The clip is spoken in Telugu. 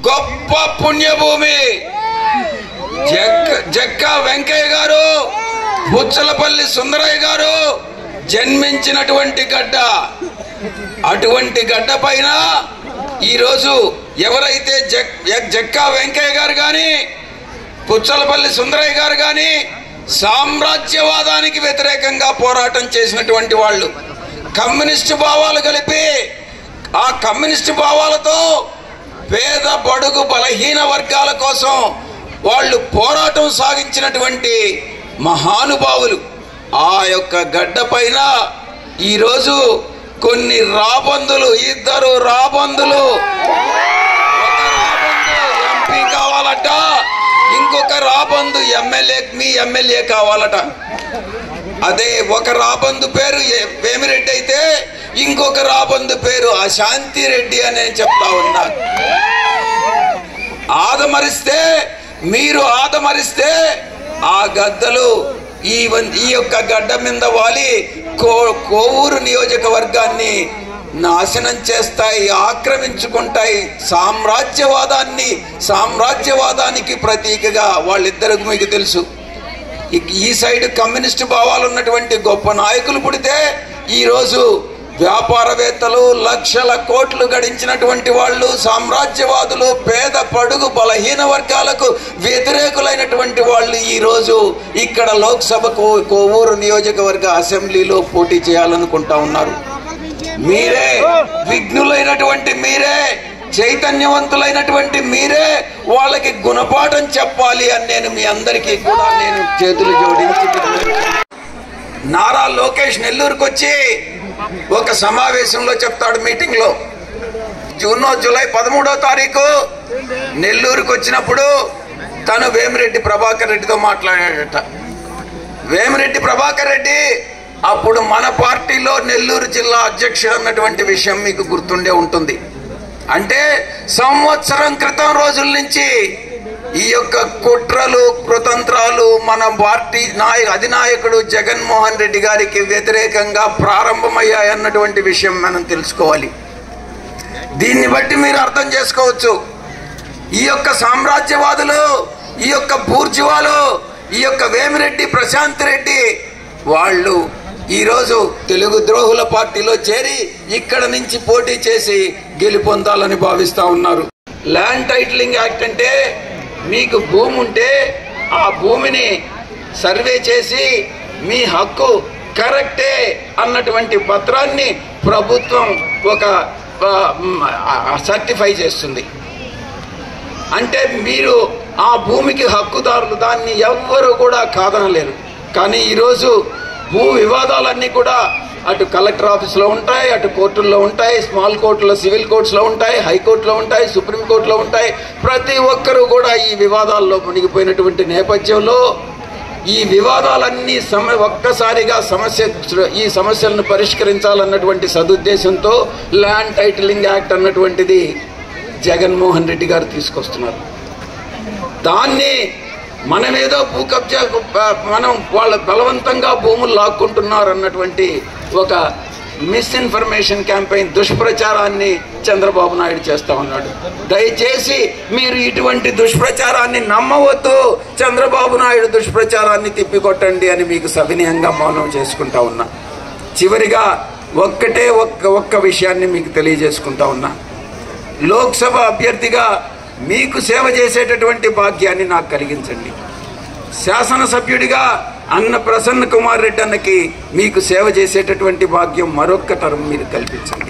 గొప్ప పుణ్యభూమి జక్కా వెంకయ్య గారు, బుచ్చలపల్లి సుందరయ్య గారు జన్మించినటువంటి గడ్డ. అటువంటి గడ్డ పైన ఈరోజు ఎవరైతే జక్కా వెంకయ్య గారు కానీ, బుచ్చలపల్లి సుందరయ్య గారు కానీ సామ్రాజ్యవాదానికి వ్యతిరేకంగా పోరాటం చేసినటువంటి వాళ్ళు, కమ్యూనిస్టు భావాలు కలిపి ఆ కమ్యూనిస్టు భావాలతో పేద బడుగు బలహీన వర్గాల కోసం వాళ్ళు పోరాటం సాగించినటువంటి మహానుభావులు. ఆ యొక్క గడ్డ పైన ఈరోజు కొన్ని రాబందులు, ఇద్దరు రాబందులు, ఎంపీ కావాలట, ఇంకొక రాబందు మీ ఎమ్మెల్యే కావాలట. అదే ఒక రాబందు పేరు వేమిరెడ్డి అయితే ఇంకొక రాబందు పేరు అశాంతి రెడ్డి అని చెప్తా ఉన్నారు. మీరు ఆదమరిస్తే ఆ గద్దలు ఈ యొక్క గడ్డ మీద వాలి కోవూరు నియోజకవర్గాన్ని నాశనం చేస్తాయి, ఆక్రమించుకుంటాయి. సామ్రాజ్యవాదానికి ప్రతీకగా వాళ్ళిద్దరికి మీకు తెలుసు. ఈ సైడ్ కమ్యూనిస్టు భావాలు ఉన్నటువంటి గొప్ప నాయకులు పుడితే ఈరోజు వ్యాపారవేత్తలు, లక్షల కోట్లు గడించినటువంటి వాళ్ళు, సామ్రాజ్యవాదులు, పేద పడుగు బలహీన వర్గాలకు వ్యతిరేకులైనటువంటి వాళ్ళు ఈరోజు ఇక్కడ లోక్సభకు కోవూరు నియోజకవర్గ అసెంబ్లీలో పోటీ చేయాలనుకుంటా ఉన్నారు. మీరే విఘ్నులైనటువంటి మీరే, చైతన్యవంతులైనటువంటి మీరే వాళ్ళకి గుణపాఠం చెప్పాలి అని నేను మీ అందరికీ కూడా నేను చేతులు జోడించి, నారా లోకేష్ నెల్లూరుకు వచ్చి ఒక సమావేశంలో చెప్తాడు, మీటింగ్ లో జూలై 13వ తారీఖు నెల్లూరుకు వచ్చినప్పుడు తను వేమిరెడ్డి ప్రభాకర్ రెడ్డితో మాట్లాడాడట. వేమిరెడ్డి ప్రభాకర్ రెడ్డి అప్పుడు మన పార్టీలో నెల్లూరు జిల్లా అధ్యక్షుడు అన్నటువంటి విషయం మీకు గుర్తుండే ఉంటుంది. అంటే సంవత్సరం క్రితం రోజుల నుంచి ఈ యొక్క కుట్రలు, కుతంత్రాలు మన పార్టీ అధినాయకుడు జగన్మోహన్ రెడ్డి గారికి వ్యతిరేకంగా ప్రారంభమయ్యాయన్నటువంటి విషయం మనం తెలుసుకోవాలి. దీన్ని బట్టి మీరు అర్థం చేసుకోవచ్చు, ఈ యొక్క సామ్రాజ్యవాదులు, ఈ యొక్క బూర్జువాలు, ఈ యొక్క వేమిరెడ్డి ప్రశాంత్ రెడ్డి వాళ్ళు ఈరోజు తెలుగు ద్రోహుల పార్టీలో చేరి ఇక్కడ నుంచి పోటీ చేసి గెలుపొందాలని భావిస్తా ఉన్నారు. ల్యాండ్ టైటిలింగ్ యాక్ట్ అంటే మీకు భూమి ఉంటే ఆ భూమిని సర్వే చేసి మీ హక్కు కరెక్టే అన్నటువంటి పత్రాన్ని ప్రభుత్వం ఒక సర్టిఫై చేస్తుంది. అంటే మీరు ఆ భూమికి హక్కుదారులు, దాన్ని ఎవ్వరూ కూడా కాదనలేరు. కానీ ఈరోజు భూ వివాదాలన్నీ కూడా అటు కలెక్టర్ ఆఫీస్లో ఉంటాయి, అటు కోర్టుల్లో ఉంటాయి, స్మాల్ కోర్టులో, సివిల్ కోర్ట్స్లో ఉంటాయి, హైకోర్టులో ఉంటాయి, సుప్రీంకోర్టులో ఉంటాయి. ప్రతి ఒక్కరూ కూడా ఈ వివాదాల్లో మునిగిపోయినటువంటి నేపథ్యంలో ఈ వివాదాలన్నీ ఒక్కసారిగా ఈ సమస్యలను పరిష్కరించాలన్నటువంటి సదుద్దేశంతో ల్యాండ్ టైటిలింగ్ యాక్ట్ అన్నటువంటిది జగన్మోహన్ రెడ్డి గారు తీసుకొస్తున్నారు. దాన్ని మనమేదో భూ కబ్జా, వాళ్ళ బలవంతంగా భూములు లాక్కుంటున్నారు అన్నటువంటి ఒక మిస్ఇన్ఫర్మేషన్ క్యాంపెయిన్, దుష్ప్రచారాన్ని చంద్రబాబు నాయుడు చేస్తా ఉన్నాడు. దయచేసి మీరు ఇటువంటి దుష్ప్రచారాన్ని నమ్మవద్దు. చంద్రబాబు నాయుడు దుష్ప్రచారాన్ని తిప్పికొట్టండి అని మీకు సవినయంగా మౌనం చేసుకుంటా ఉన్నా. చివరిగా ఒక్క విషయాన్ని మీకు తెలియజేసుకుంటా ఉన్నా. లోక్సభ అభ్యర్థిగా మీకు సేవ చేసేటటువంటి భాగ్యాన్ని నాకు కలిగించండి. శాసనసభ్యుడిగా అన్న ప్రసన్న కుమార్ రెడ్డి అన్నకి మీకు సేవ చేసేటటువంటి భాగ్యం మరొక్క తరం మీరు కల్పించండి.